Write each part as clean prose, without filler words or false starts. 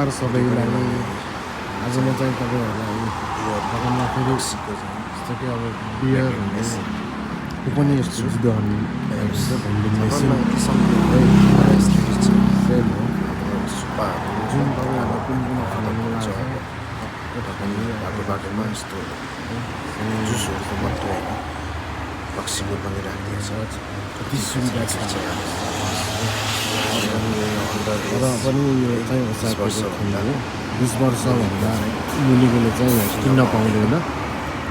नमस्कार सबैलाई। आज म चाहिँ तपाईँहरूलाई बगानमा फेरि जस्तो कि अब बियर हुने त्यो पनि यस्तो उदाहरण भेन्डिङ मेसिन सेल हो। जुन तपाईँहरूलाई कुन कुन खान मन लाग्छ बाटोमा यस्तो जुसहरूको मात्रै होइन बक्सीको पनि राखिदिएछ। कति सुविधा छ र पनि यो चाहिँ 20 वर्षभन्दा मुनिकोले चाहिँ किन्न पाउँदैन।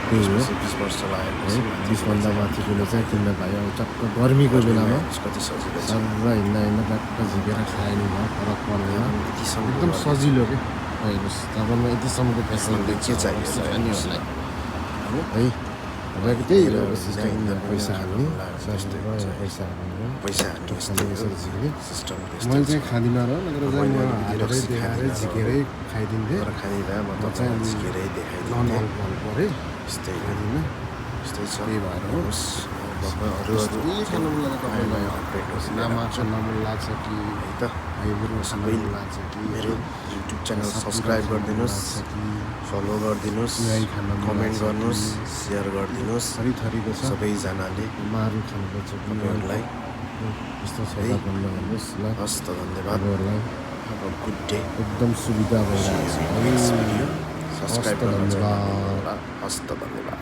त्यही हो 20 वर्ष लागेपछि 20 भन्दा माथिकोले चाहिँ किन्न पायो। अब चक्क गर्मीको बेलामा कति सजिलो छ र हिँड्दा टक्क झिकेर खाएन फरक पर्दैन। एकदम सजिलो के हेर्नुहोस्। तपाईँलाई यतिसम्मको फेसिलिटी के चाहियो नानीहरूलाई है। तपाईँको त्यही हो सिस्टम। पैसा हाल्ने पैसा हाल्ने सिस्टम मैले चाहिँ खाँदिनँ र नत्र चाहिँ म हालेरै देखाएरै झिकेरै खाइदिन्थेँ। खानिँदा म म चाहिँ झिकेरै नन देखाइदिन्थेँ। अल्कोहल पऱ्यो यस्तै खाँदिनँ। यस्तै छ। त्यही भएर हो अरू के खानु मन लाग्छ तपाईँलाई? लामा खान मन लाग्छ कि है त आइबुढो खान मन लाग्छ कि मेरो युट्युब च्यानल सब्सक्राइब गरिदिनुहोस्, फलो गरिदिनुहोस्, कमेन्ट गर्नुहोस्, सेयर गरिदिनुहोस् थरीथरीको छ। सबैजनाले। मारु खानुपर्छ तपाईँहरूलाई यस्तो छ भन्नु भन्नुहोस् ल। हस्त धन्यवाद। तपाईँहरूलाई अब गुड डे। एकदम सुविधा भइरहेको छ। सब्सक्राइब गर्न चाहिँ धन्यवाद। हस्त धन्यवाद।